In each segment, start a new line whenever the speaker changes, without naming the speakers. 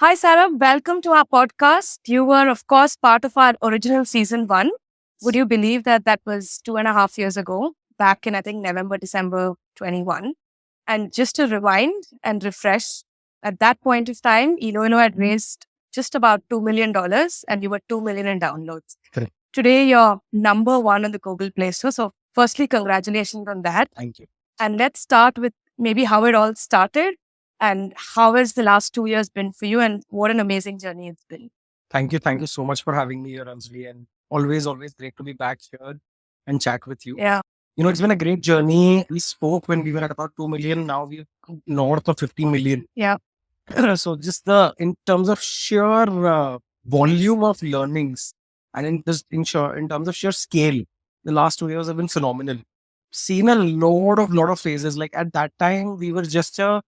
Hi, Saurabh. Welcome to our podcast. You were, of course, part of our original season one. Would you believe that that was 2.5 years ago, back in, I think, November, December 21? And just to rewind and refresh, at that point of time, Eloelo had raised just about $2 million and you were 2 million in downloads.
Correct.
Today, you're number one on the Google Play Store. So, firstly, congratulations on that.
Thank you.
And let's start with maybe how it all started and how has the last 2 years been for you and what an amazing journey it's been.
Thank you. Thank you so much for having me here, Anjali. And always great to be back here and chat with you.
Yeah.
It's been a great journey. We spoke when we were at about 2 million. Now we're north of 50 million.
Yeah.
So just in terms of sheer volume of learnings and in terms of sheer scale, the last 2 years have been phenomenal. Seen a lot of phases. Like at that time, we were just a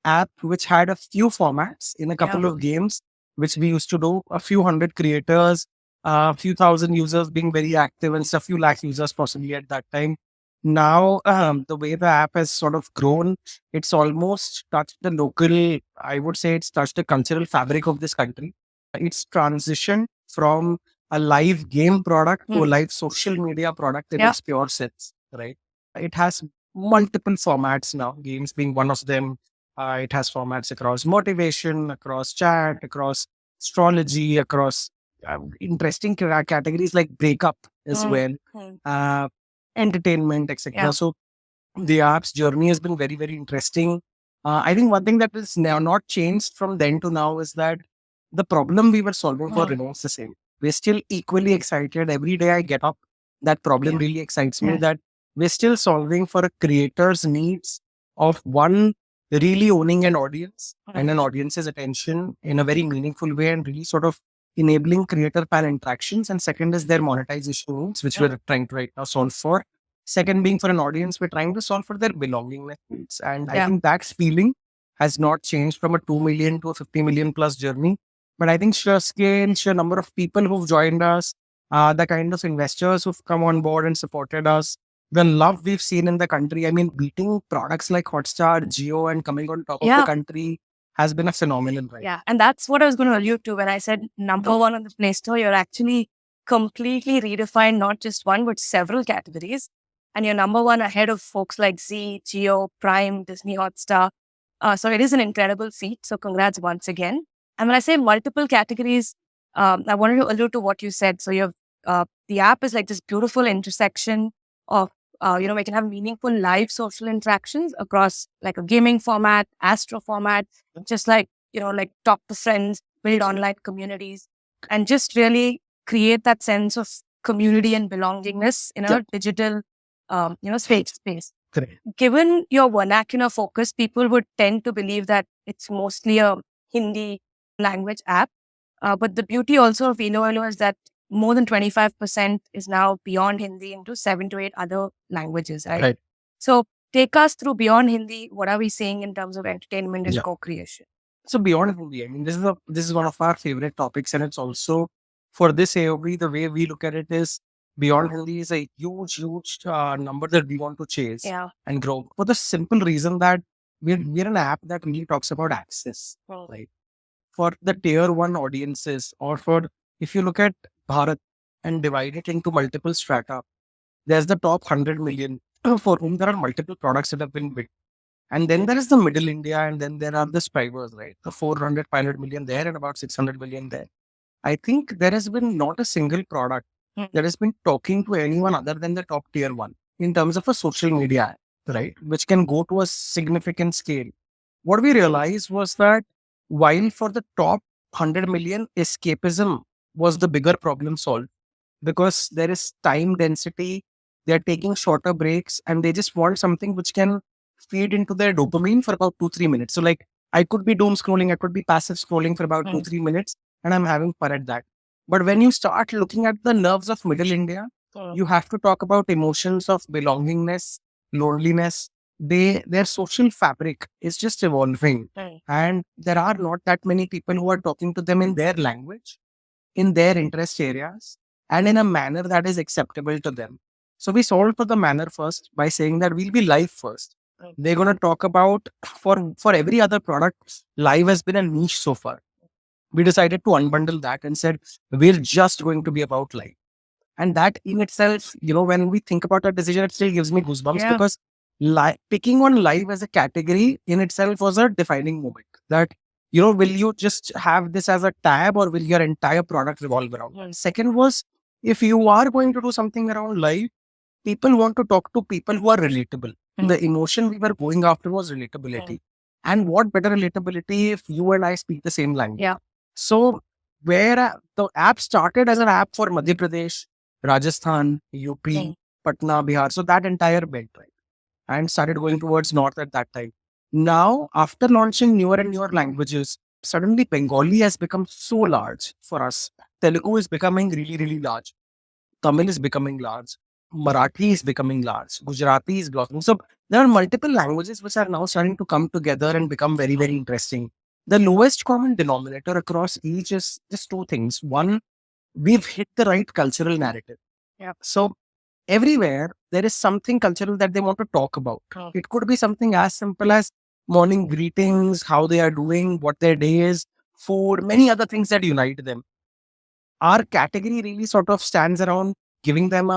app which had a few formats in a couple of games, which we used to do, a few hundred creators, a few thousand users being very active and a few lakh users possibly at that time. Now, the way the app has sort of grown, it's almost touched the local, I would say it's touched the cultural fabric of this country. It's transitioned from a live game product to a live social media product in its pure sense, right? It has multiple formats now, games being one of them. It has formats across motivation, across chat, across astrology, across interesting categories like breakup as well, entertainment, etc.
Yeah.
So the app's journey has been very, very interesting. I think one thing that is now not changed from then to now is that the problem we were solving for remains the same. We're still equally excited. Every day I get up, that problem really excites me that we're still solving for a creator's needs of one, really owning an audience and an audience's attention in a very meaningful way and really sort of enabling creator fan interactions. And second is their monetization needs, which we're trying to right now solve for. Second being for an audience, we're trying to solve for their belongingness needs. And I think that feeling has not changed from a 2 million to a 50 million plus journey. But I think sheer scale, sheer number of people who've joined us, the kind of investors who've come on board and supported us, the love we've seen in the country. I mean, beating products like Hotstar, Jio, and coming on top of the country has been a phenomenon, right?
Yeah. And that's what I was going to allude to when I said number one on the Play Store. You're actually completely redefined not just one, but several categories. And you're number one ahead of folks like Z, Jio, Prime, Disney Hotstar. So it is an incredible feat. So congrats once again. And when I say multiple categories, I wanted to allude to what you said. So you have the app is like this beautiful intersection of we can have meaningful live social interactions across like a gaming format, astro format, just like talk to friends, build online communities, and just really create that sense of community and belongingness in a digital, space.
Correct.
Given your vernacular focus, people would tend to believe that it's mostly a Hindi language app. But the beauty also of Eloelo is that more than 25% is now beyond Hindi into 7 to 8 other languages, right? So take us through beyond Hindi. What are we seeing in terms of entertainment and co-creation?
So beyond Hindi, I mean, this is one of our favorite topics, and it's also for this AOB, the way we look at it is beyond Hindi is a huge number that we want to chase and grow for the simple reason that we're an app that really talks about access, right? For the tier one audiences, or for if you look at Bharat and divide it into multiple strata, there's the top 100 million for whom there are multiple products that have been built. And then there is the middle India, and then there are the strivers, right? The 400, 500 million there and about 600 million there. I think there has been not a single product that has been talking to anyone other than the top tier one in terms of a social media, right? Which can go to a significant scale. What we realized was that while for the top 100 million, escapism was the bigger problem solved because there is time density. They're taking shorter breaks and they just want something which can feed into their dopamine for about 2-3 minutes. So like I could be doom scrolling, I could be passive scrolling for about 2-3 minutes and I'm having fun at that. But when you start looking at the nerves of middle India, you have to talk about emotions of belongingness, loneliness. Their social fabric is just evolving. And there are not that many people who are talking to them in their language, in their interest areas, and in a manner that is acceptable to them. So we solved for the manner first by saying that we'll be live first. They're going to talk about for every other product, live has been a niche so far. we decided to unbundle that and said, we're just going to be about life. And that in itself, when we think about that decision, it still gives me goosebumps because picking on life as a category in itself was a defining moment. That, will you just have this as a tab or will your entire product revolve around? And second was, if you are going to do something around life, people want to talk to people who are relatable. The emotion we were going after was relatability. And what better relatability if you and I speak the same language? So, where the app started as an app for Madhya Pradesh, Rajasthan, UP, Patna, Bihar. So, that entire belt, right? And started going towards north at that time. Now, after launching newer and newer languages, suddenly Bengali has become so large for us. Telugu is becoming really, really large. Tamil is becoming large. Marathi is becoming large. Gujarati is blossoming. So there are multiple languages which are now starting to come together and become very, very interesting. The lowest common denominator across each is just two things. One, we've hit the right cultural narrative. So everywhere there is something cultural that they want to talk about. It could be something as simple as morning greetings, how they are doing, what their day is, food, many other things that unite them. Our category really sort of stands around giving them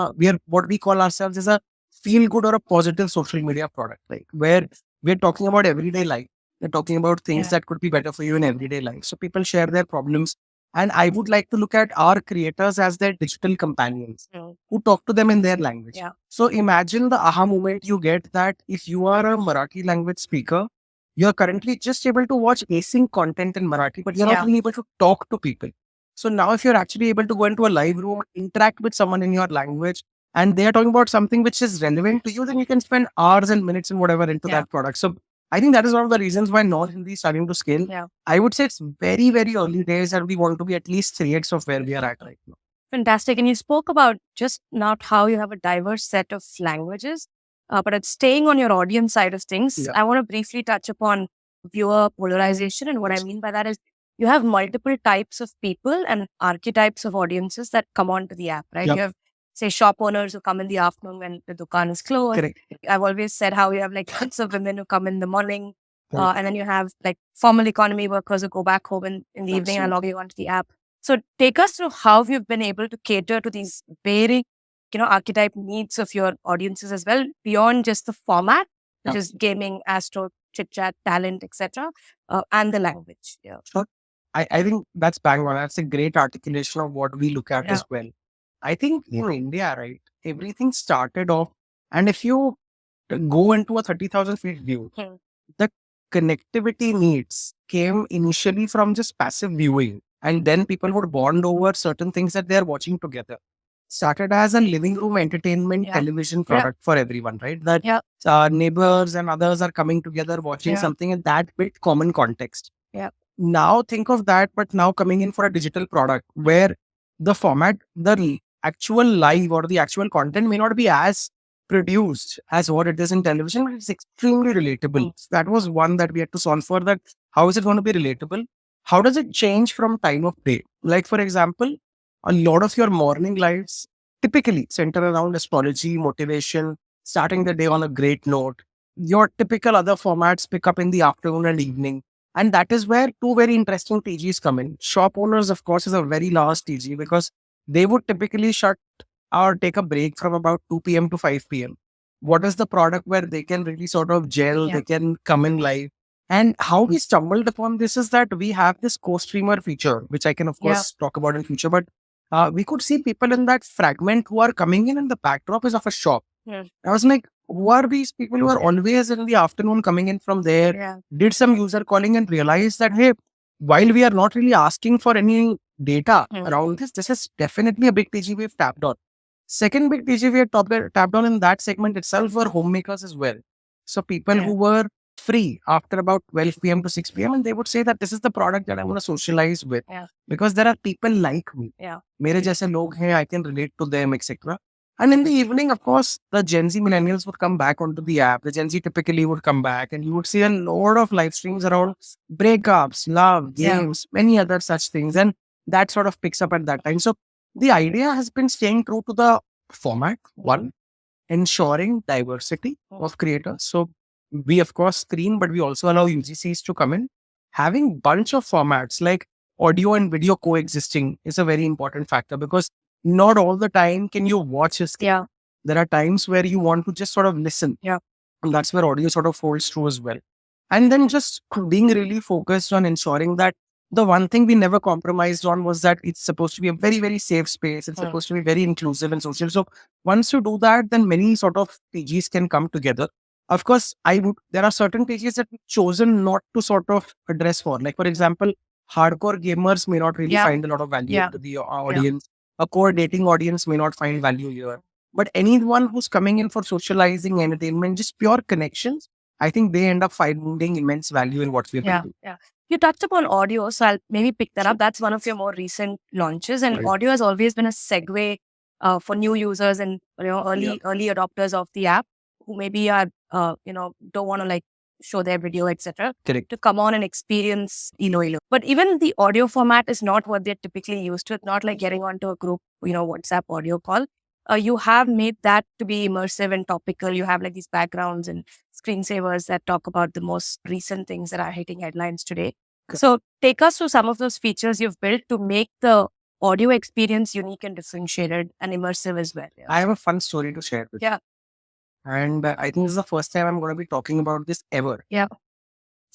what we call ourselves as a feel good or a positive social media product, like where we're talking about everyday life. We're talking about things that could be better for you in everyday life. So people share their problems. And I would like to look at our creators as their digital companions who talk to them in their language. So imagine the aha moment you get that if you are a Marathi language speaker, you're currently just able to watch async content in Marathi, but you're not really able to talk to people. So now if you're actually able to go into a live room, interact with someone in your language, and they are talking about something which is relevant to you, then you can spend hours and minutes and whatever into that product. So I think that is one of the reasons why non-Hindi is starting to scale. I would say it's very, very early days and we want to be at least 3x of where we are at right now.
Fantastic. And you spoke about just not how you have a diverse set of languages, but it's staying on your audience side of things. I want to briefly touch upon viewer polarization. And what I mean by that is you have multiple types of people and archetypes of audiences that come onto the app, right? You have, say, shop owners who come in the afternoon when the dukaan is closed.
Correct.
I've always said how you have like lots of women who come in the morning, and then you have like formal economy workers who go back home in the evening and log onto the app. So take us through how you've been able to cater to these very, archetype needs of your audiences as well, beyond just the format, which is gaming, astro, chit chat, talent, etc., and the language.
Sure. I think that's bang on. That's a great articulation of what we look at as well. I think in India, right, everything started off, and if you go into a 30,000 feet view, the connectivity needs came initially from just passive viewing, and then people would bond over certain things that they are watching together. Started as a living room entertainment television product for everyone, right? That neighbors and others are coming together watching something, and that built common context. Now think of that, but now coming in for a digital product where the format, the actual live or the actual content may not be as produced as what it is in television, but it's extremely relatable. So that was one that we had to solve for. That how is it going to be relatable? How does it change from time of day? Like, for example, a lot of your morning lives typically center around astrology, motivation, starting the day on a great note. Your typical other formats pick up in the afternoon and evening. And that is where two very interesting TGs come in. Shop owners, of course, is a very large TG because they would typically shut or take a break from about 2 p.m. to 5 p.m. What is the product where they can really sort of gel, they can come in live? And how we stumbled upon this is that we have this co-streamer feature, which I can, of course, talk about in future. But we could see people in that fragment who are coming in and the backdrop is of a shop. I was like, who are these people who are always in the afternoon coming in from there? Did some user calling and realized that, hey, while we are not really asking for any data around this is definitely a big TG we've tapped on. Second big TG we had tapped on in that segment itself were homemakers as well. So people who were free after about 12 p.m. to 6 p.m. and they would say that this is the product that I want to socialize with because there are people like me. Mere jaise log hain, I can relate to them, etc. And in the evening, of course, the Gen Z millennials would come back onto the app. The Gen Z typically would come back and you would see a lot of live streams around breakups, love, games, many other such things. And that sort of picks up at that time. So the idea has been staying true to the format. One, ensuring diversity of creators. So we, of course, screen, but we also allow UGCs to come in. Having bunch of formats like audio and video coexisting is a very important factor, because not all the time can you watch a screen.
Yeah.
There are times where you want to just sort of listen.
Yeah.
And that's where audio sort of holds true as well. And then just being really focused on ensuring that the one thing we never compromised on was that it's supposed to be a very, very safe space. It's supposed to be very inclusive and social. So once you do that, then many sort of PGs can come together. Of course, there are certain PGs that we've chosen not to sort of address for. Like, for example, hardcore gamers may not really find a lot of value to the audience. A core dating audience may not find value here. But anyone who's coming in for socializing, entertainment, just pure connections, I think they end up finding immense value in what we're doing.
Yeah. You touched upon audio, so I'll maybe pick that up. That's one of your more recent launches, and audio has always been a segue for new users and early adopters of the app who maybe are don't want to like show their video, etc.
Correct.
To come on and experience Eloelo. But even the audio format is not what they're typically used to. It's not like getting onto a group, WhatsApp audio call. You have made that to be immersive and topical. You have like these backgrounds and screensavers that talk about the most recent things that are hitting headlines today. Okay. So take us through some of those features you've built to make the audio experience unique and differentiated and immersive as well.
I have a fun story to share with you. And I think this is the first time I'm going to be talking about this ever.
Yeah.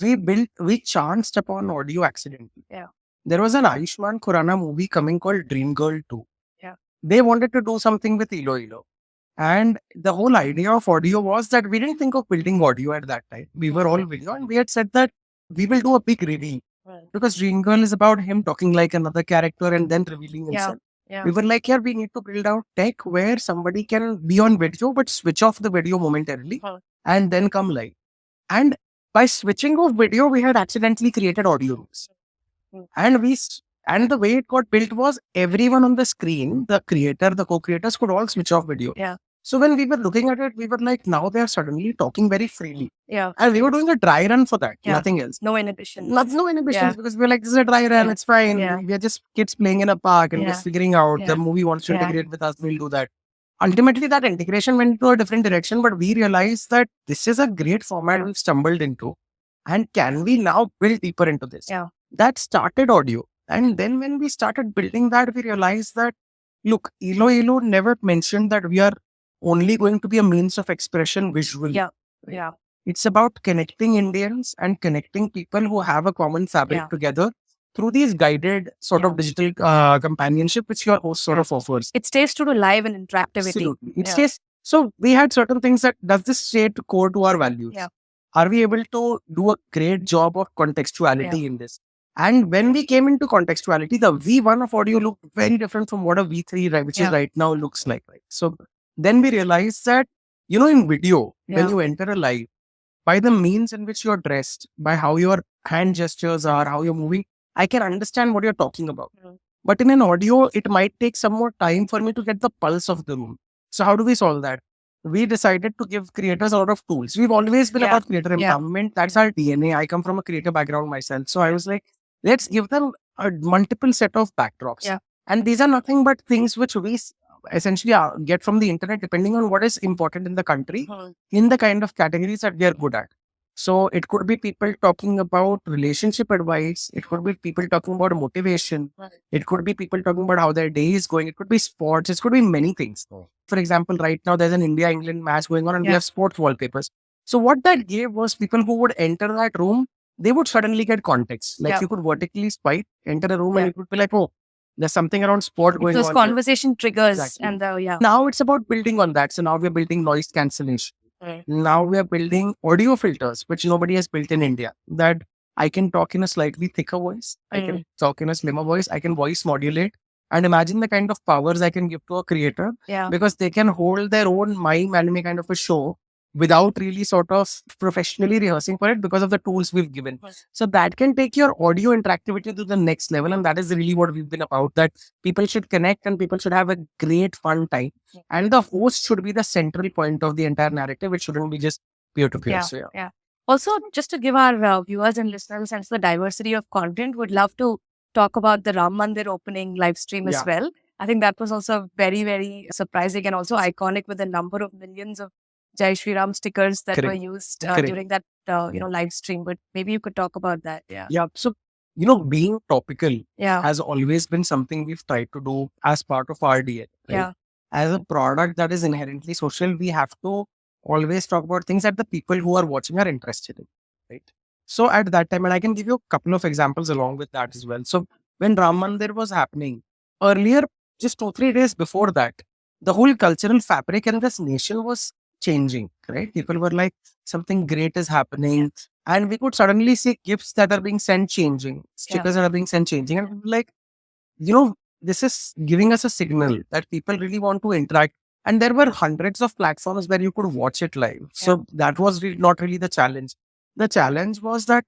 We chanced upon audio accidentally.
Yeah.
There was an Ayushmann Khurrana movie coming called Dream Girl 2.
Yeah.
They wanted to do something with Eloelo. And the whole idea of audio was that we didn't think of building audio at that time. We were all video, and we had said that we will do a big reveal. Right. Because Dream Girl is about him talking like another character and then revealing himself. Yeah. We were like, we need to build out tech where somebody can be on video but switch off the video momentarily and then come live. And by switching off video, we had accidentally created audio rooms. And the way it got built was everyone on the screen, the creator, the co-creators could all switch off video.
Yeah.
So when we were looking at it, we were like, now they are suddenly talking very freely.
Yeah.
And we were doing a dry run for that. Yeah. Nothing else.
No inhibitions.
No inhibitions, because we were like, this is a dry run. It's fine. We are just kids playing in a park and just figuring out the movie wants to integrate with us. We'll do that. Ultimately, that integration went into a different direction, but we realized that this is a great format we've stumbled into. And can we now build deeper into this?
Yeah.
That started audio. And then when we started building that, we realized that, look, Eloelo never mentioned that we are only going to be a means of expression visually.
Yeah.
It's about connecting Indians and connecting people who have a common fabric together through these guided sort of digital companionship, which your host sort of offers.
It stays true to live and interactivity.
Absolutely. It stays. So we had certain things that, does this stay core to our values?
Yeah.
Are we able to do a great job of contextuality in this? And when we came into contextuality, the V1 of audio looked very different from what a V3, right, which is right now, looks like. Right? So then we realized that, in video, when you enter a live, by the means in which you're dressed, by how your hand gestures are, how you're moving, I can understand what you're talking about. But in an audio, it might take some more time for me to get the pulse of the room. So how do we solve that? We decided to give creators a lot of tools. We've always been about creator empowerment. That's our DNA. I come from a creative background myself. So I was like, let's give them a multiple set of backdrops.
Yeah.
And these are nothing but things which we essentially get from the internet, depending on what is important in the country, in the kind of categories that we are good at. So it could be people talking about relationship advice. It could be people talking about motivation. It could be people talking about how their day is going. It could be sports. It could be many things. For example, right now there's an India-England match going on and we have sports wallpapers. So what that gave was people who would enter that room, they would suddenly get context. Like you could vertically swipe, enter a room and it would be like, oh, there's something around sport going on.
Those conversation triggers. And
now it's about building on that. So now we're building noise cancellation. Now we are building audio filters, which nobody has built in India. That I can talk in a slightly thicker voice. I can talk in a slimmer voice. I can voice modulate. And imagine the kind of powers I can give to a creator. Because they can hold their own mime anime kind of a show without really sort of professionally rehearsing for it because of the tools we've given. So that can take your audio interactivity to the next level. And that is really what we've been about, that people should connect and people should have a great fun time. And the host should be the central point of the entire narrative. It shouldn't be just peer-to-peer.
Also, just to give our viewers and listeners a sense of the diversity of content, would love to talk about the Ram Mandir opening live stream as well. I think that was also very, very surprising and also iconic with the number of millions of Jai Shri Ram stickers that were used during that live stream. But maybe you could talk about that.
So being topical has always been something we've tried to do as part of our DNA. Right? As a product that is inherently social, we have to always talk about things that the people who are watching are interested in. Right. So at that time, and I can give you a couple of examples along with that as well. So when Ram Mandir was happening earlier, just 2-3 days before that, the whole cultural fabric in this nation was changing, right? People were like, something great is happening. And we could suddenly see gifts that are being sent changing, stickers that are being sent changing. And we were like, this is giving us a signal that people really want to interact. And there were hundreds of platforms where you could watch it live. So that was not really the challenge. The challenge was that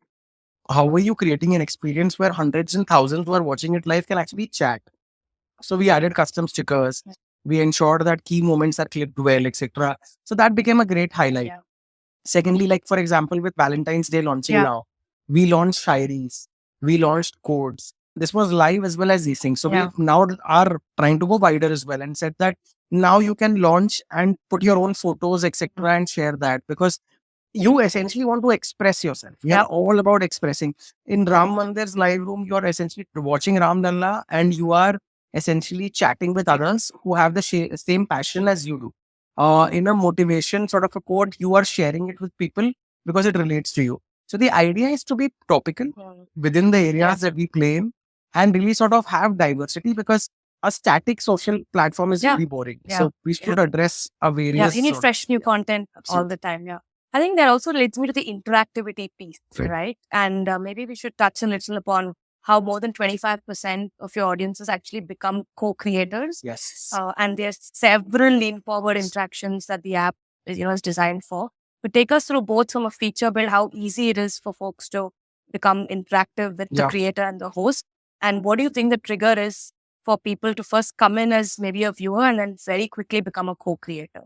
how are you creating an experience where hundreds and thousands who are watching it live can actually chat? So we added custom stickers. We ensured that key moments are clipped well, etc. So that became a great highlight. Secondly, like for example, with Valentine's Day launching now, we launched shairis, we launched codes. This was live as well as these things. So we now are trying to go wider as well and said that now you can launch and put your own photos, etc. and share that because you essentially want to express yourself. We are all about expressing. In Ram Mandir's live room, you are essentially watching Ram Lalla and you are essentially chatting with others who have the same passion as you do. In a motivation sort of a quote, you are sharing it with people because it relates to you. So the idea is to be topical within the areas that we play in and really sort of have diversity because a static social platform is really boring. So we should address a various.
Yeah, you need fresh new content all the time. Yeah. I think that also leads me to the interactivity piece, right? And maybe we should touch a little upon how more than 25% of your audiences actually become co-creators.
Yes.
And there's several lean-forward interactions that the app is designed for. But take us through both from a feature build, how easy it is for folks to become interactive with the creator and the host. And what do you think the trigger is for people to first come in as maybe a viewer and then very quickly become a co-creator?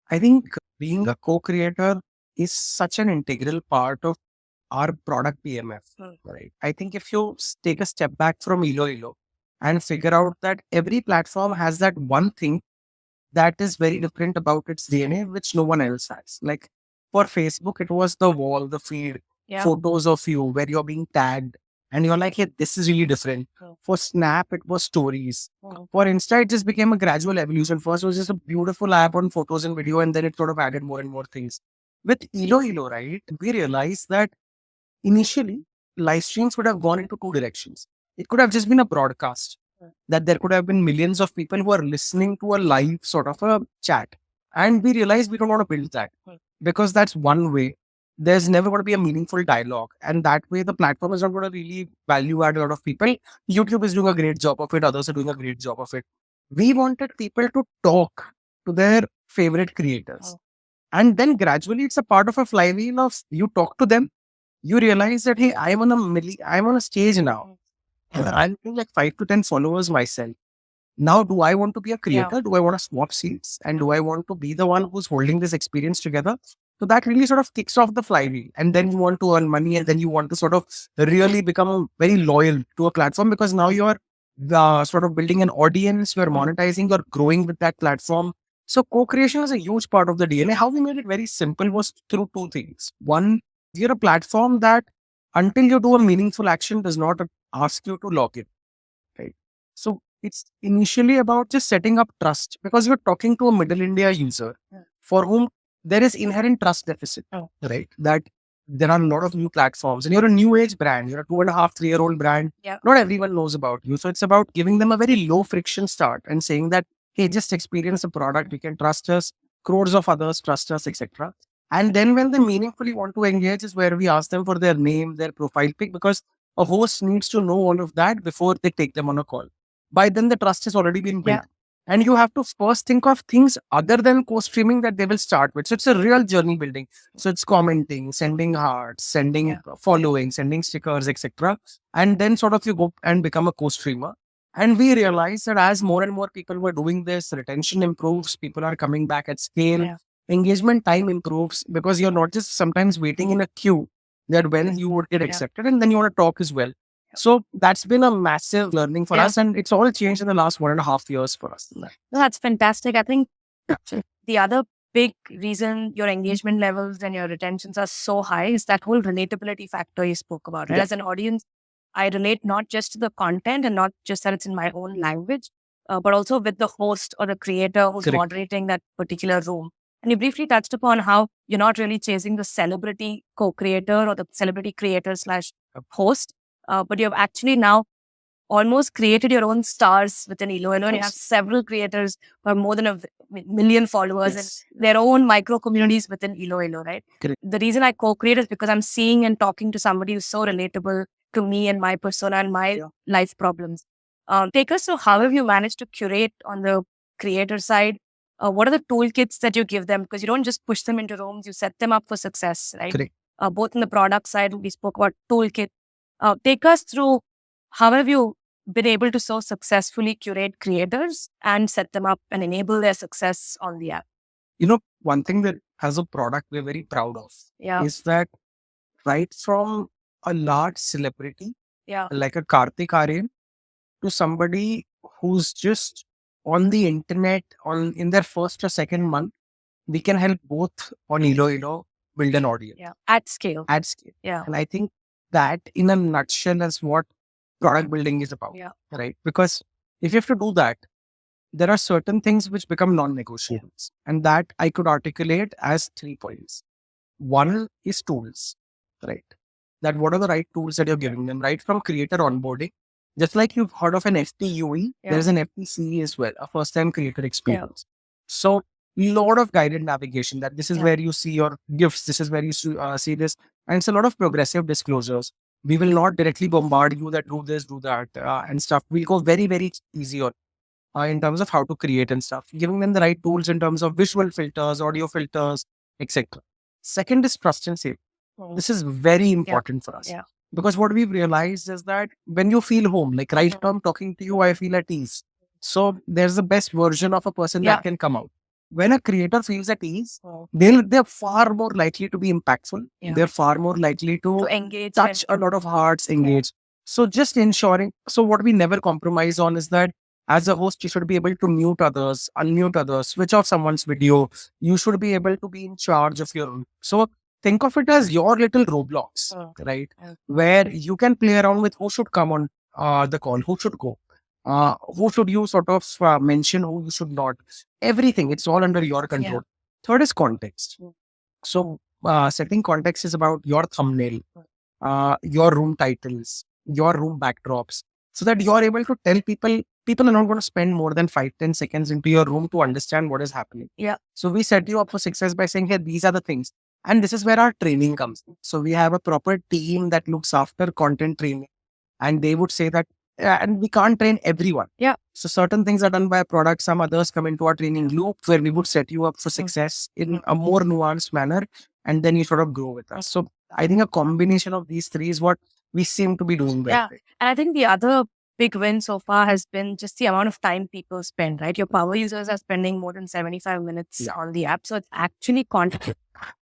I think being a co-creator is such an integral part of our product PMF, right? I think if you take a step back from Eloelo and figure out that every platform has that one thing that is very different about its DNA, which no one else has. Like for Facebook, it was the wall, the feed, photos of you where you're being tagged and you're like, hey, this is really different. For Snap, it was stories. For Insta, it just became a gradual evolution. First, it was just a beautiful app on photos and video, and then it sort of added more and more things. With Eloelo, right, we realized that initially, live streams would have gone into two directions. It could have just been a broadcast, that there could have been millions of people who are listening to a live sort of a chat. And we realized we don't want to build that because that's one way. There's never going to be a meaningful dialogue. And that way, the platform is not going to really value add a lot of people. YouTube is doing a great job of it. Others are doing a great job of it. We wanted people to talk to their favorite creators. And then gradually, it's a part of a flywheel of you talk to them. You realize that, hey, I'm on a stage now. I'm doing like 5 to 10 followers myself. Now, do I want to be a creator? Do I want to swap seats? And do I want to be the one who's holding this experience together? So that really sort of kicks off the flywheel. And then you want to earn money and then you want to sort of really become very loyal to a platform because now you're sort of building an audience, you're monetizing, you're growing with that platform. So co-creation is a huge part of the DNA. How we made it very simple was through two things. One, you're a platform that until you do a meaningful action does not ask you to log in, right? So it's initially about just setting up trust because you're talking to a middle India user for whom there is inherent trust deficit, right? That there are a lot of new platforms and you're a new age brand. You're a 2.5, 3-year-old brand. Not everyone knows about you. So it's about giving them a very low friction start and saying that, hey, just experience the product. You can trust us. Crores of others trust us, etc. And then when they meaningfully want to engage is where we ask them for their name, their profile pic, because a host needs to know all of that before they take them on a call. By then the trust has already been built. And you have to first think of things other than co-streaming that they will start with. So it's a real journey building. So it's commenting, sending hearts, sending following, sending stickers, etc. And then sort of you go and become a co-streamer. And we realize that as more and more people were doing this, retention improves, people are coming back at scale, engagement time improves because you're not just sometimes waiting in a queue that when you would get accepted and then you want to talk as well. So that's been a massive learning for us and it's all changed in the last 1.5 years for us.
That's fantastic. I think the other big reason your engagement levels and your retentions are so high is that whole relatability factor you spoke about. Right? As an audience, I relate not just to the content and not just that it's in my own language, but also with the host or the creator who's moderating that particular room. And you briefly touched upon how you're not really chasing the celebrity co-creator or the celebrity creator slash host, but you've actually now almost created your own stars within Eloelo, and you have several creators who have more than a million followers and their own micro communities within Eloelo, right?
Correct.
The reason I co-create is because I'm seeing and talking to somebody who's so relatable to me and my persona and my life problems. Take us through how have you managed to curate on the creator side? What are the toolkits that you give them? Because you don't just push them into rooms, you set them up for success, right?
Correct.
Both in the product side, we spoke about toolkit. Take us through how have you been able to so successfully curate creators and set them up and enable their success on the app?
One thing that as a product we're very proud of is that right from a large celebrity, like a Kartik Aaryan, to somebody who's just on the internet in their first or second month, we can help both on Eloelo build an audience.
At scale.
And I think that in a nutshell is what product building is about, right? Because if you have to do that, there are certain things which become non-negotiables, and that I could articulate as 3 points. One is tools, right? That what are the right tools that you're giving them, right? From creator onboarding, just like you've heard of an FTUE, there is an FTCE as well, a first-time creator experience. So lot of guided navigation, that this is where you see your gifts, this is where you see this, and it's a lot of progressive disclosures. We will not directly bombard you that do this, do that, and stuff. We'll go very, very easy on in terms of how to create and stuff, giving them the right tools in terms of visual filters, audio filters, etc. Second is trust and safety. This is very important for us. Because what we've realized is that when you feel home, like right now I'm talking to you, I feel at ease. So there's the best version of a person that can come out. When a creator feels at ease, they're far more likely to be impactful. They're far more likely to
engage,
touch a lot of hearts, engage. So just ensuring, so what we never compromise on is that as a host, you should be able to mute others, unmute others, switch off someone's video. You should be able to be in charge of your. So think of it as your little Roblox, right? Where you can play around with who should come on the call, who should go. Who should you sort of mention, who you should not. Everything, it's all under your control. Third is context. So setting context is about your thumbnail, your room titles, your room backdrops, so that you're able to tell people are not going to spend more than 5-10 seconds into your room to understand what is happening. So we set you up for success by saying, hey, these are the things. And this is where our training comes in. So we have a proper team that looks after content training. And they would say that, and we can't train everyone. So certain things are done by a product. Some others come into our training loop where we would set you up for success in a more nuanced manner. And then you sort of grow with us. So I think a combination of these three is what we seem to be doing well.
And I think the other big win so far has been just the amount of time people spend, right? Your power users are spending more than 75 minutes on the app. So it's actually content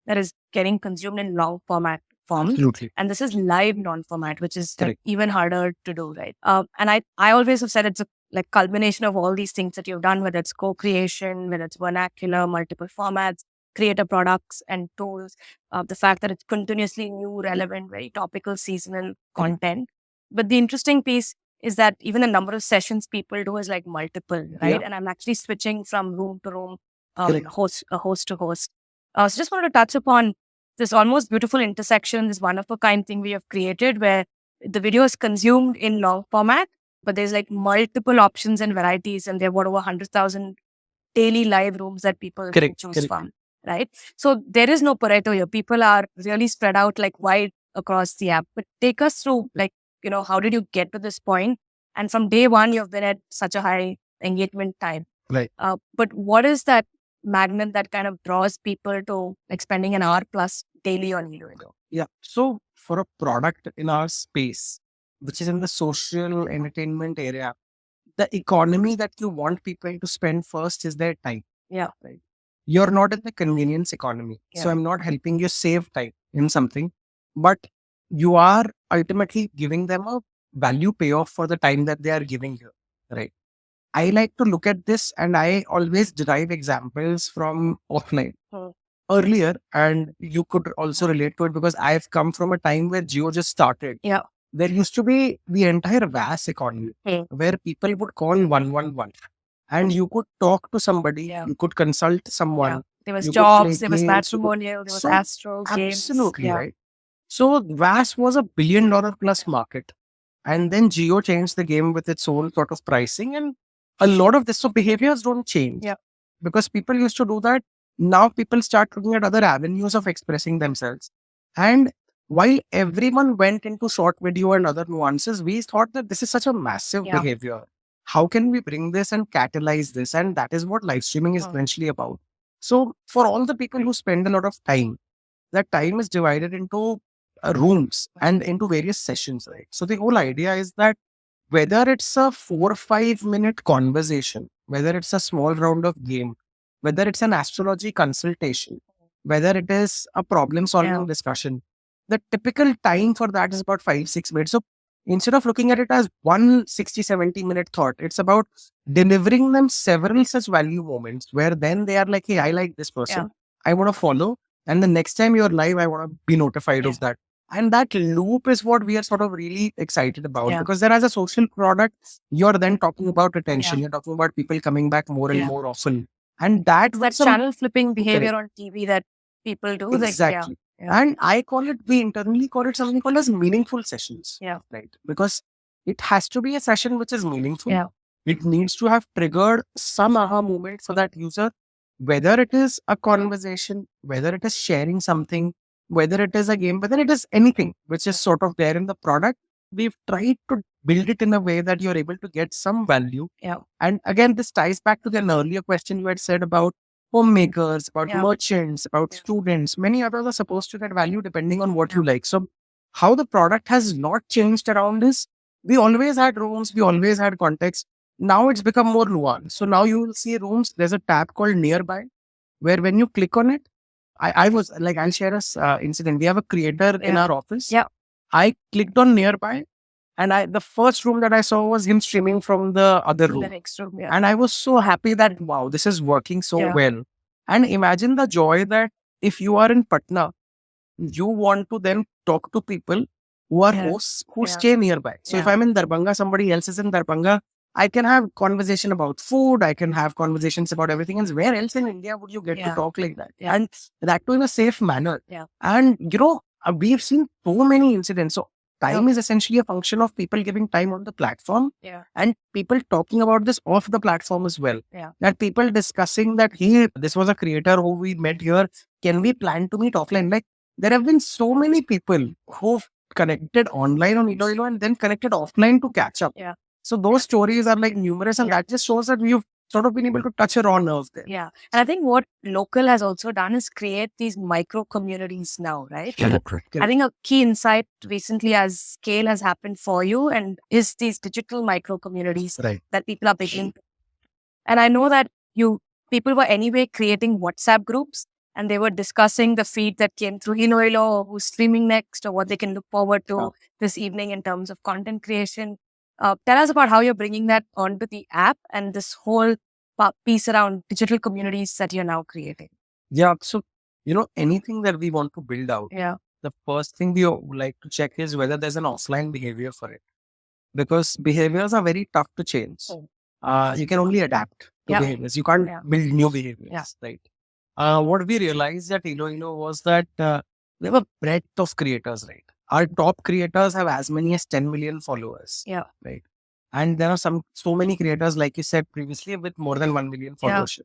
that is getting consumed in long format forms.
Absolutely.
And this is live non-format, which is even harder to do, right? And I always have said it's a culmination of all these things that you've done, whether it's co-creation, whether it's vernacular, multiple formats, creator products and tools, the fact that it's continuously new, relevant, very topical, seasonal content. But the interesting piece is that even the number of sessions people do is like multiple, right? And I'm actually switching from room to room, host to host. So just wanted to touch upon this almost beautiful intersection, this one-of-a-kind thing we have created where the video is consumed in long format, but there's like multiple options and varieties, and there are over 100,000 daily live rooms that people can choose from, right? So there is no Pareto here. People are really spread out like wide across the app. But take us through how did you get to this point? And from day one, you've been at such a high engagement time.
Right.
But what is that magnet that kind of draws people to spending an hour plus daily on Eloelo?
So for a product in our space, which is in the social entertainment area, the economy that you want people to spend first is their time. Right. You're not in the convenience economy. So I'm not helping you save time in something, but you are ultimately giving them a value payoff for the time that they are giving you, right? I like to look at this, and I always derive examples from offline earlier, and you could also relate to it because I've come from a time where Jio just started. there used to be the entire VAS economy where people would call 111 and you could talk to somebody, you could consult someone.
There was
you could
jobs,
play
there was
games,
matrimonial, there was astro, games.
absolutely right. So VAS was a $1 billion plus market. And then Geo changed the game with its own sort of pricing, and a lot of this. So behaviors don't change because people used to do that. Now people start looking at other avenues of expressing themselves. And while everyone went into short video and other nuances, we thought that this is such a massive behavior. How can we bring this and catalyze this? And that is what live streaming is essentially about. So for all the people who spend a lot of time, that time is divided into rooms and into various sessions, right? So the whole idea is that whether it's a 4 or 5 minute conversation, whether it's a small round of game, whether it's an astrology consultation, whether it is a problem solving discussion, the typical time for that is about 5-6 minutes. So instead of looking at it as 1 60-70 minute thought, it's about delivering them several such value moments where then they are like, hey, I like this person. I want to follow. And the next time you're live, I want to be notified of that. And that loop is what we are sort of really excited about because there as a social product, you're then talking about retention. You're talking about people coming back more and more often. And that
channel flipping behavior on TV that people do.
Exactly. And we internally call it something called as meaningful sessions. Right. Because it has to be a session which is meaningful. It needs to have triggered some aha moment for that user, whether it is a conversation, whether it is sharing something, whether it is a game, whether it is anything which is sort of there in the product. We've tried to build it in a way that you're able to get some value. And again, this ties back to the earlier question you had said about homemakers, about merchants, about students. Many others are supposed to get value depending on what you like. So how the product has not changed around this, we always had rooms, we always had context. Now it's become more nuanced. So now you will see rooms, there's a tab called nearby, where when you click on it, I was like, I'll share a incident. We have a creator in our office. I clicked on nearby and the first room that I saw was him streaming from the other room. The next room, And I was so happy that, wow, this is working so well. And imagine the joy that if you are in Patna, you want to then talk to people who are hosts who stay nearby. So if I'm in Darbhanga, somebody else is in Darbhanga, I can have conversation about food. I can have conversations about everything else. Where else in India would you get to talk like that? And that too in a safe manner. And, we've seen so many incidents. So time is essentially a function of people giving time on the platform and people talking about this off the platform as well. That people discussing that, hey, this was a creator who we met here. Can we plan to meet offline? Like there have been so many people who've connected online on Eloelo and then connected offline to catch up. So those stories are like numerous and that just shows that we've sort of been able to touch a raw nerve there.
And I think what local has also done is create these micro communities now, right? I think a key insight recently as scale has happened for you and is these digital micro communities that people are beginning. And I know that people were anyway creating WhatsApp groups and they were discussing the feed that came through Eloelo or who's streaming next or what they can look forward to this evening in terms of content creation. Tell us about how you're bringing that onto the app and this whole piece around digital communities that you're now creating.
So, anything that we want to build out, the first thing we like to check is whether there's an offline behavior for it. Because behaviors are very tough to change. You can only adapt to behaviors. You can't build new behaviors, right? What we realized at Eloelo was that we have a breadth of creators, right? Our top creators have as many as 10 million followers. Right. And there are so many creators, like you said previously, with more than 1 million followers.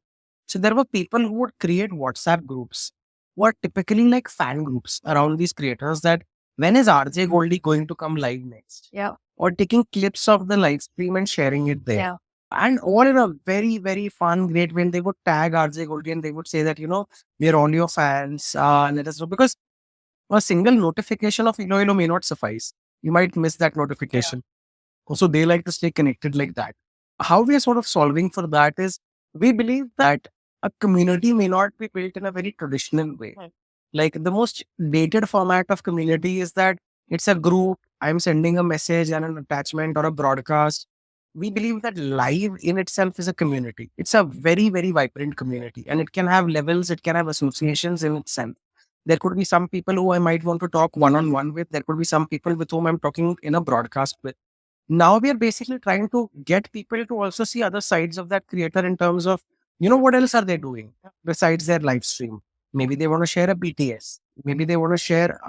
So there were people who would create WhatsApp groups who are typically like fan groups around these creators that when is RJ Goldie going to come live next? Or taking clips of the live stream and sharing it there. And all in a very, very fun, great way. They would tag RJ Goldie and they would say that, we're all your fans. Let us know. Because a single notification of Eloelo may not suffice. You might miss that notification. Also, they like to stay connected like that. How we are sort of solving for that is we believe that a community may not be built in a very traditional way. Like the most dated format of community is that it's a group. I'm sending a message and an attachment or a broadcast. We believe that live in itself is a community. It's a very, very vibrant community and it can have levels. It can have associations in itself. There could be some people who I might want to talk one-on-one with. There could be some people with whom I'm talking in a broadcast with. Now we are basically trying to get people to also see other sides of that creator in terms of, what else are they doing besides their live stream? Maybe they want to share a BTS. Maybe they want to share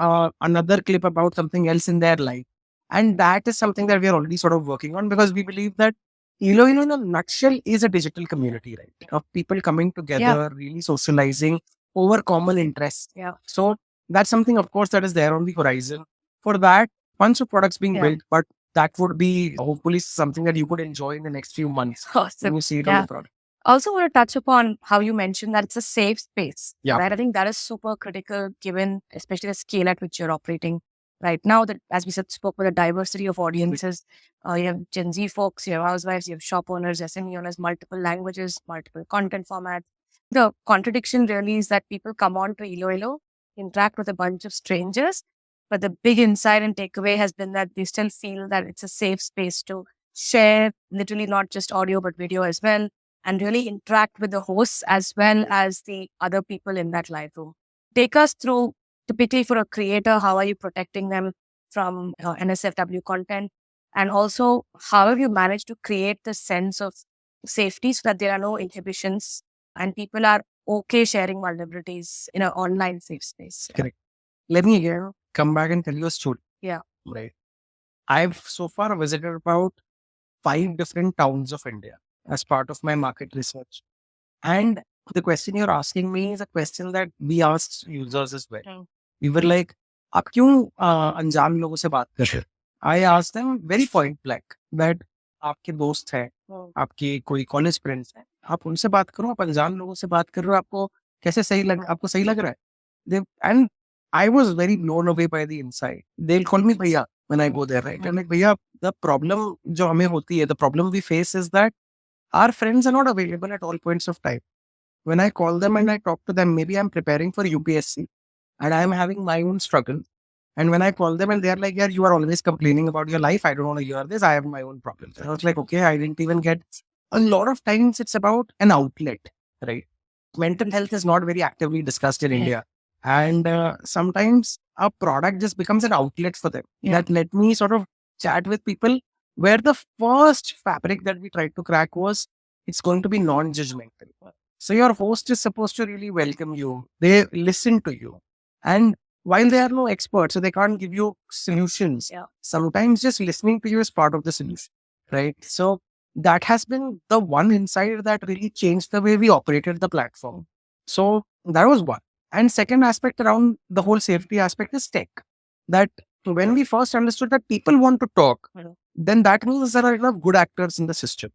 another clip about something else in their life. And that is something that we are already sort of working on, because we believe that Eloelo in a nutshell is a digital community, right? Of people coming together, really socializing over common interests. So that's something, of course, that is there on the horizon. For that, bunch of products being built, but that would be hopefully something that you could enjoy in the next few months.
Awesome.
When you see it on the product.
Also want to touch upon how you mentioned that it's a safe space.
Yeah.
Right? I think that is super critical given especially the scale at which you're operating right now. That, as we said, spoke with a diversity of audiences. You have Gen Z folks, you have housewives, you have shop owners, SME owners, multiple languages, multiple content formats. The contradiction really is that people come on to Eloelo, interact with a bunch of strangers, but the big insight and takeaway has been that they still feel that it's a safe space to share, literally not just audio, but video as well, and really interact with the hosts as well as the other people in that live room. Take us through, typically for a creator, how are you protecting them from NSFW content? And also, how have you managed to create the sense of safety so that there are no inhibitions and people are okay sharing vulnerabilities in an online safe space?
Correct. Let me again come back and tell you a story.
Yeah.
Right. I've so far visited about 5 different towns of India as part of my market research. And the question you're asking me is a question that we asked users as well. We were like, आप क्यों अनजान लोगों से बात कर रहे हो? I asked them very point blank that आपके दोस्त हैं, आपके कोई कॉलेज फ्रेंड्स हैं, आप उनसे बात करो, आप अनजान लोगों से बात कर रहे हो, आपको आपको सही लग रहा है? And I was very blown away by the insight. They'll call me भैया when I go there, right? I'm like, भैया, the problem जो हमें होती है, the problem we face is that our friends are not available at all points of time. When I call them and I talk to them, maybe I'm preparing for UPSC and I'm having my own struggle. And when I call them and they're like, yeah, you are always complaining about your life. I don't want to hear this. I have my own problems. And I was like, okay, I didn't even get. A lot of times it's about an outlet, right? Mental health is not very actively discussed in India. And sometimes a product just becomes an outlet for them. That let me sort of chat with people, where the first fabric that we tried to crack was it's going to be non-judgmental. So your host is supposed to really welcome you. They listen to you. And while they are no experts, so they can't give you solutions, sometimes just listening to you is part of the solution, right? So that has been the one insight that really changed the way we operated the platform. So that was one. And second aspect around the whole safety aspect is tech. That when we first understood that people want to talk, then that means there are enough good actors in the system.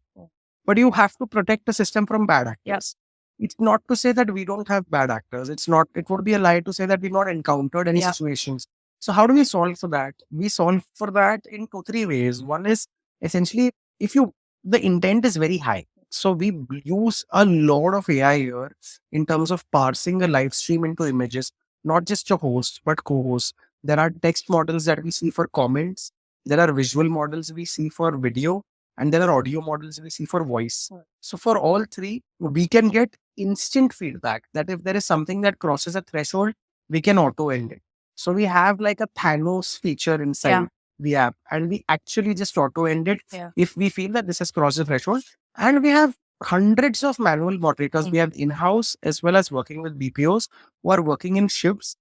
But you have to protect the system from bad actors.
Yes.
It's not to say that we don't have bad actors. It would be a lie to say that we've not encountered any situations. So how do we solve for that? We solve for that in 2-3 ways. One is essentially, the intent is very high. So we use a lot of AI here in terms of parsing a live stream into images, not just your host, but co-host. There are text models that we see for comments. There are visual models we see for video. And there are audio models we see for voice. So for all three, we can get instant feedback that if there is something that crosses a threshold, we can auto end it. So we have like a Thanos feature inside the app, and we actually just auto end it if we feel that this has crossed the threshold. And we have hundreds of manual moderators. We have in-house as well as working with BPOs who are working in shifts,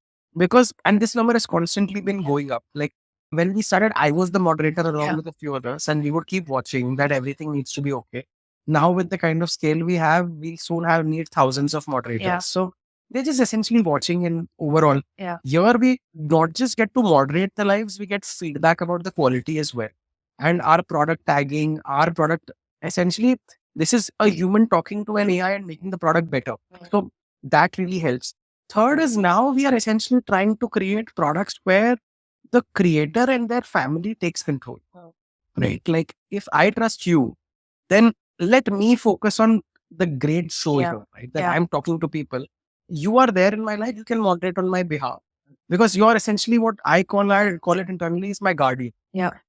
and this number has constantly been going up. Like, when we started, I was the moderator along with a few others, and we would keep watching that everything needs to be okay. Now, with the kind of scale we have, we soon need thousands of moderators. So they're just essentially watching in overall. Here, we not just get to moderate the lives, we get feedback about the quality as well. And our product tagging, essentially, this is a human talking to an AI and making the product better. So that really helps. Third is, now we are essentially trying to create products where the creator and their family takes control, right? Like, if I trust you, then let me focus on the great show here, right? That I'm talking to people. You are there in my life. You can moderate on my behalf, because you are essentially what I call it internally is my guardian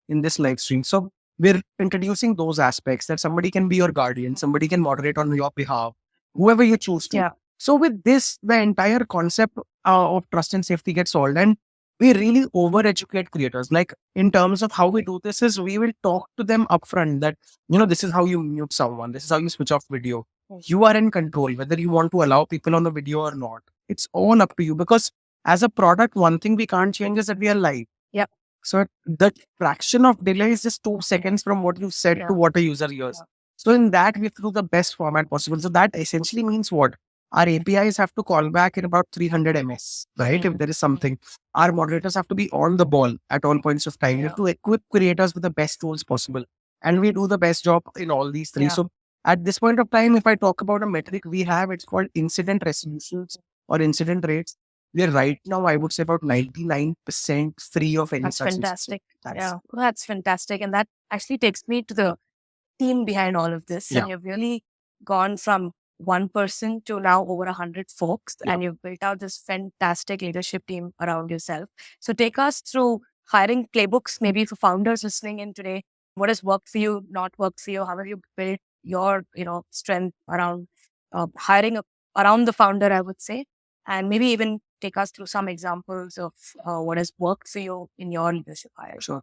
in this live stream. So we're introducing those aspects that somebody can be your guardian, somebody can moderate on your behalf, whoever you choose to. So with this, the entire concept of trust and safety get solved. And we really over-educate creators. Like in terms of how we do this is we will talk to them upfront that, this is how you mute someone. This is how you switch off video. You are in control, whether you want to allow people on the video or not. It's all up to you, because as a product, one thing we can't change is that we are live.
Yep.
So the fraction of delay is just 2 seconds from what you said to what a user hears. So in that, we threw the best format possible. So that essentially means what? Our APIs have to call back in about 300 ms, right? If there is something, our moderators have to be on the ball at all points of time. We have to equip creators with the best tools possible. And we do the best job in all these three. So at this point of time, if I talk about a metric we have, it's called incident resolutions or incident rates. We are right now, I would say, about 99% free of any such incident.
Fantastic. That's fantastic. And that actually takes me to the team behind all of this. And you've really gone from one person to now over 100 folks, and you've built out this fantastic leadership team around yourself. So take us through hiring playbooks, maybe for founders listening in today. What has worked for you, not worked for you? How have you built your, strength around hiring around the founder, I would say, and maybe even take us through some examples of what has worked for you in your leadership hire.
Sure.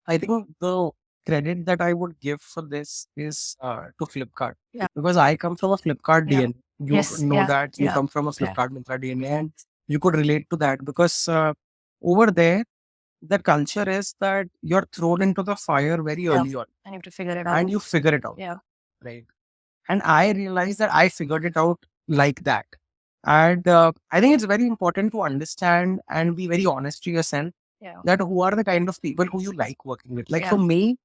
I think the credit that I would give for this is to Flipkart. Because I come from a Flipkart DNA. You know that you come from a Flipkart DNA, and you could relate to that because over there, the culture is that you're thrown into the fire very early on.
And you have to figure it out.
And you figure it out.
Yeah.
Right. And I realized that I figured it out like that. And I think it's very important to understand and be very honest to yourself that who are the kind of people who you like working with. Like for me,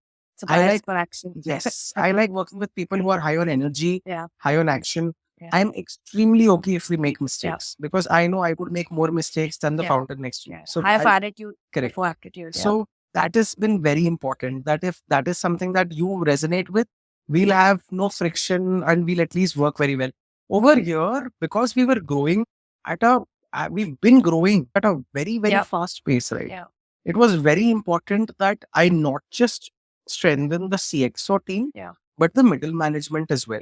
I like action.
Yes, I like working with people who are high on energy, high on action. I'm extremely okay if we make mistakes because I know I would make more mistakes than the founder next to me.
So high attitude, correct. For aptitude.
So that has been very important. That if that is something that you resonate with, we'll have no friction and we'll at least work very well. Over here, because we were growing we've been growing at a very, very fast pace, right?
Yeah.
It was very important that I not just strengthen the CXO team, but the middle management as well.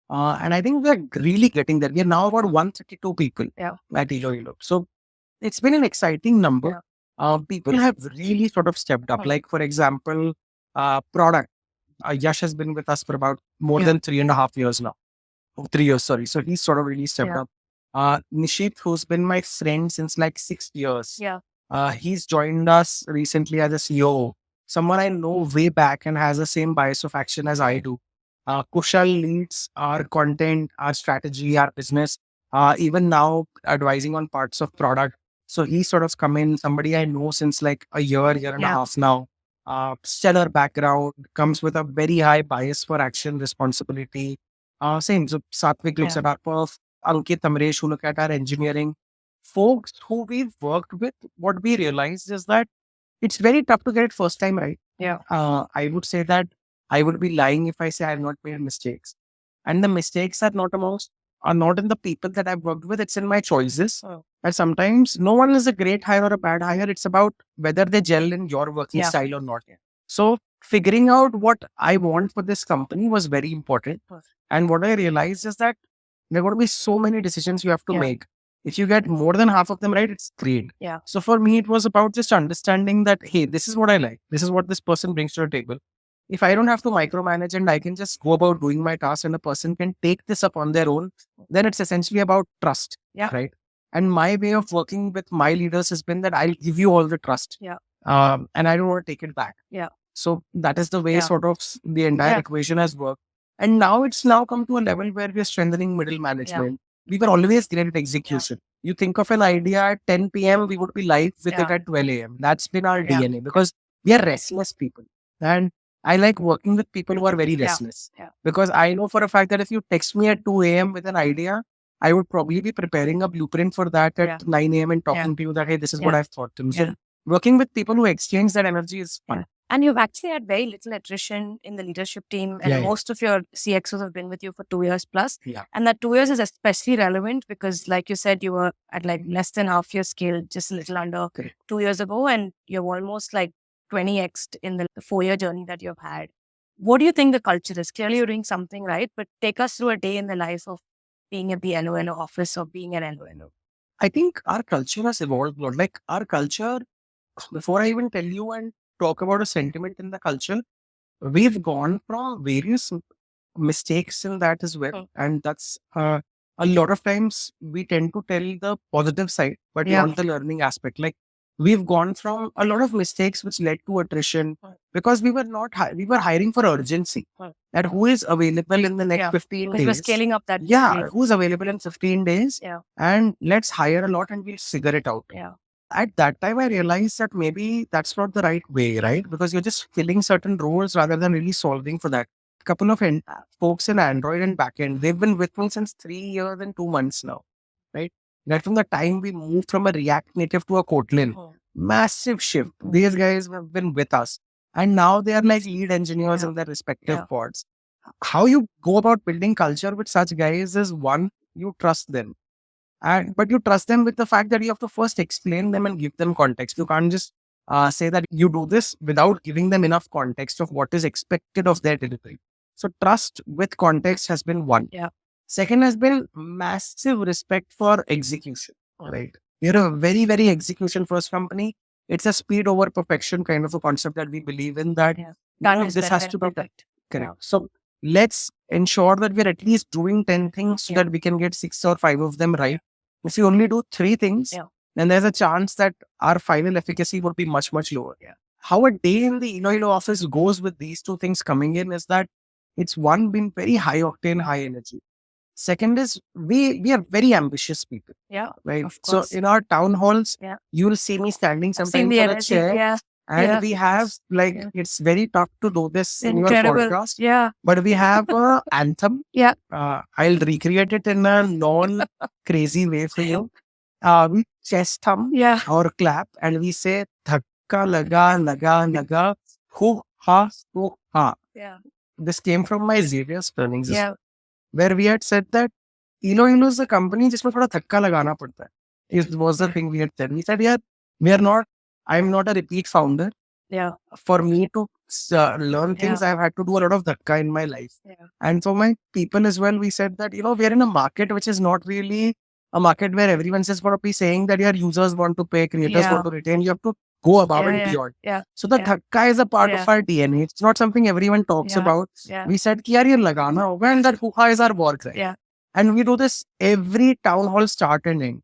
And I think we're really getting there. We are now about 132 people at Eloelo. So it's been an exciting number. People have really sort of stepped up. Like, for example, product. Yash has been with us for about more than 3.5 years now. 3 years, sorry. So he's sort of really stepped up. Nishit, who's been my friend since like 6 years. He's joined us recently as a CEO. Someone I know way back and has the same bias of action as I do. Kushal leads our content, our strategy, our business, even now advising on parts of product. So he sort of come in, somebody I know since like a year and a half now. Stellar background, comes with a very high bias for action, responsibility. Same. So Satvik looks at our perf, Ankit, Amresh, who look at our engineering. Folks who we've worked with, what we realized is that it's very tough to get it first time right. I would say that I would be lying if I say I have not made mistakes. And the mistakes are not in the people that I've worked with. It's in my choices. And sometimes no one is a great hire or a bad hire. It's about whether they gel in your working style or not. So figuring out what I want for this company was very important. And what I realized is that there are going to be so many decisions you have to make. If you get more than half of them right, it's great. So for me, it was about just understanding that, hey, this is what I like. This is what this person brings to the table. If I don't have to micromanage and I can just go about doing my task and a person can take this up on their own, then it's essentially about trust, right? And my way of working with my leaders has been that I'll give you all the trust and I don't want to take it back. So that is the way sort of the entire equation has worked. And now it's come to a level where we're strengthening middle management. We were always great at execution. You think of an idea at 10 p.m., we would be live with it at 12 a.m. That's been our DNA because we are restless people. And I like working with people who are very restless because I know for a fact that if you text me at 2 a.m. with an idea, I would probably be preparing a blueprint for that at 9 a.m. and talking to you that, hey, this is what I've thought. So working with people who exchange that energy is fun.
And you've actually had very little attrition in the leadership team. And most of your CXOs have been with you for 2 years plus. And that 2 years is especially relevant because, like you said, you were at like less than half your scale, just a little under 2 years ago. And you're almost like 20x in the 4-year journey that you've had. What do you think the culture is? Clearly, you're doing something right, but take us through a day in the life of being at the Eloelo office or being at Eloelo.
I think our culture has evolved a lot. Like our culture, before I even tell you and talk about a sentiment in the culture, we've gone from various mistakes in that as well. And that's a lot of times we tend to tell the positive side, but not the learning aspect. Like we've gone from a lot of mistakes which led to attrition because we were not, we were hiring for urgency. That who is available in the next 15 days.
We were scaling up that.
Who's available in 15 days. And let's hire a lot and we'll figure it out. At that time, I realized that maybe that's not the right way, right? Because you're just filling certain roles rather than really solving for that. A couple of folks in Android and backend, they've been with me since 3 years and 2 months now, right? Right from the time we moved from a React Native to a Kotlin, massive shift. These guys have been with us. And now they are like lead engineers in their respective pods. How you go about building culture with such guys is one, you trust them. But you trust them with the fact that you have to first explain them and give them context. You can't just say that you do this without giving them enough context of what is expected of their delivery. So trust with context has been one. Second has been massive respect for execution, right? We're a very, very execution first company. It's a speed over perfection kind of a concept that we believe in, that this has to be perfect. Correct. So let's ensure that we're at least doing 10 things so that we can get 6 or 5 of them right. If you only do 3 things, then there's a chance that our final efficacy would be much, much lower. How a day in the Eloelo office goes with these 2 things coming in is that it's one, been very high octane, high energy. Second is we are very ambitious people. Right. So in our town halls, you will see me standing sometimes on a chair. And we have it's very tough to do this in your podcast. But we have an anthem. I'll recreate it in a non-crazy way for you. We chest thumb or clap and we say Dhakka, laga, laga, laga, hu, ha, hu, ha. This came from my Xaviers learnings, where we had said that Eloelo is a company जिसमें थोड़ा धक्का लगाना पड़ता है. It was the thing we had said. We said, I'm not a repeat founder. For me to learn things, I've had to do a lot of dhakka in my life. And for my people as well, we said that, we're in a market which is not really a market where everyone's just going to be saying that your users want to pay, creators want to retain. You have to go above and beyond. So the dhakka is a part of our DNA. It's not something everyone talks about. We said, ki yaar ye lagana hoga, and that huha is our war cry. And we do this every town hall start and end.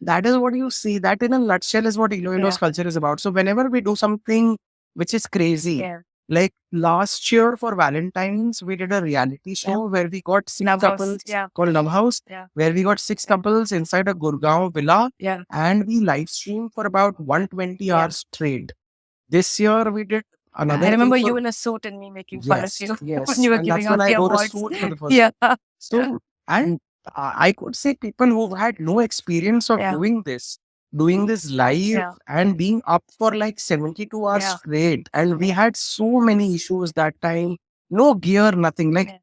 That is what you see. That in a nutshell is what Eloelo's culture is about. So whenever we do something which is crazy, like last year for Valentine's, we did a reality show where we got 6 couples called Love House, where we got 6 couples inside a Gurgaon villa, and we live streamed for about 120 hours straight. This year we did another.
I remember you in a suit and me making fun of you when you were giving out the awards.
So, and I could say people who had no experience of doing this live and being up for like 72 hours straight. And we had so many issues that time. No gear, nothing. Like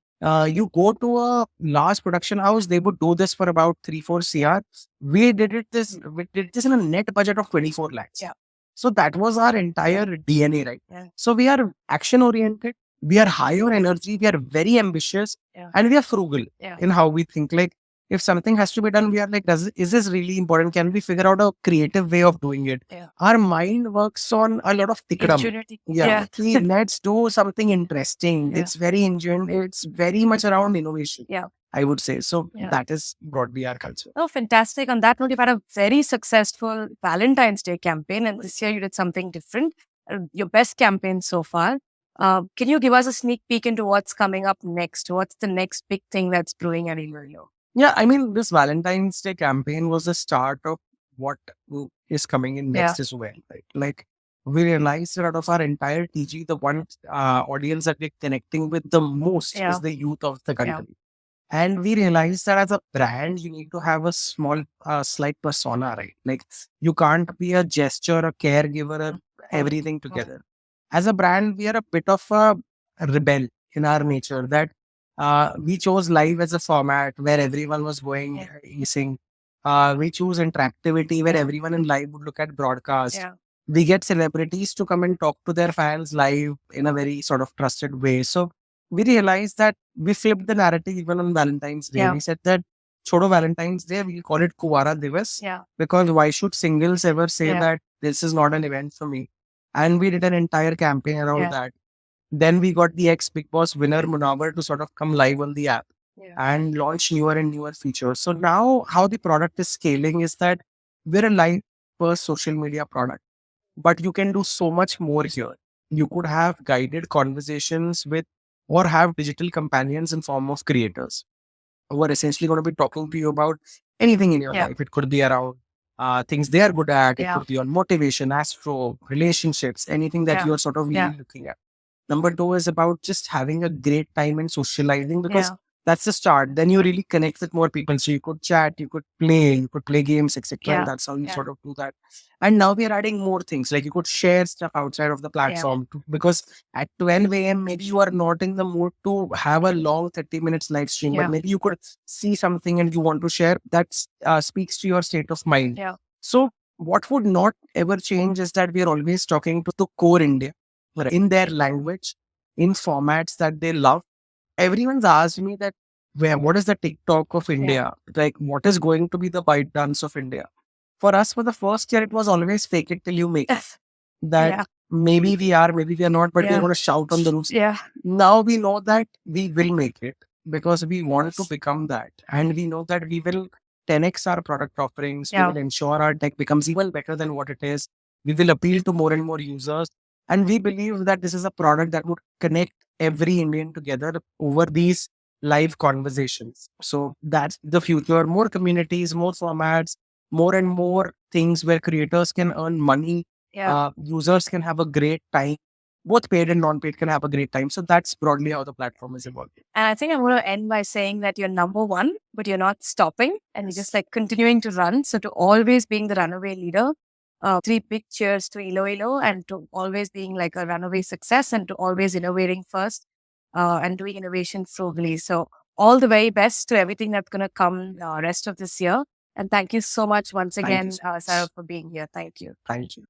you go to a large production house, they would do this for about 3-4 CR. We did this in a net budget of 24 lakhs. So that was our entire DNA, right? So we are action oriented. We are high on energy, we are very ambitious, and we are frugal in how we think. Like, if something has to be done, we are like, is this really important? Can we figure out a creative way of doing it? Our mind works on a lot of tikram. Let's do something interesting. It's very engineering. It's very much around innovation. I would say. So that is broadly our culture.
Oh, fantastic. On that note, you've had a very successful Valentine's Day campaign, and this year you did something different. Your best campaign so far. Can you give us a sneak peek into what's coming up next? What's the next big thing that's brewing at Eloelo?
Yeah, I mean, this Valentine's Day campaign was the start of what is coming in next as well. Right? Like, we realized that out of our entire TG, the one audience that we're connecting with the most is the youth of the country. And we realized that as a brand, you need to have a small, slight persona, right? Like, you can't be a gesture, a caregiver, everything together. As a brand, we are a bit of a rebel in our nature, that we chose live as a format where everyone was going easing. We choose interactivity where everyone in live would look at broadcast. We get celebrities to come and talk to their fans live in a very sort of trusted way. So we realized that we flipped the narrative even on Valentine's Day. We said that Chodo Valentine's Day, we call it Kunwar Diwas.
Yeah.
Because why should singles ever say that this is not an event for me? And we did an entire campaign around that. Then we got the ex-Bigg Boss winner Munawar to sort of come live on the app and launch newer and newer features. So now how the product is scaling is that we're a live first social media product, but you can do so much more here. You could have guided conversations with or have digital companions in form of creators who are essentially going to be talking to you about anything in your life. It could be around things they are good at. It could be on motivation, astro, relationships, anything that you're sort of really looking at. Number two is about just having a great time and socializing, because that's the start. Then you really connect with more people. So you could chat, you could play games, etc. And that's how you sort of do that. And now we are adding more things. Like you could share stuff outside of the platform because at 12 a.m. maybe you are not in the mood to have a long 30 minutes live stream, but maybe you could see something and you want to share. That speaks to your state of mind. So what would not ever change is that we are always talking to the core India in their language, in formats that they love. Everyone's asked me that, what is the TikTok of India? Like, what is going to be the bite dance of India? For us, for the first year, it was always fake it till you make it. That maybe we are not, but we're going to shout on the roofs. Now we know that we will make it because we want to become that. And we know that we will 10x our product offerings. We will ensure our tech becomes even better than what it is. We will appeal to more and more users. And we believe that this is a product that would connect every Indian together over these live conversations. So that's the future. More communities, more formats, more and more things where creators can earn money. Users can have a great time. Both paid and non-paid can have a great time. So that's broadly how the platform is evolving.
And I think I'm going to end by saying that you're number one, but you're not stopping and you're just like continuing to run. So to always being the runaway leader, 3 big cheers to Eloelo and to always being like a runaway success and to always innovating first and doing innovation frugally. So all the very best to everything that's going to come rest of this year. And thank you so much once again, Saurabh, for being here. Thank you.
Thank you.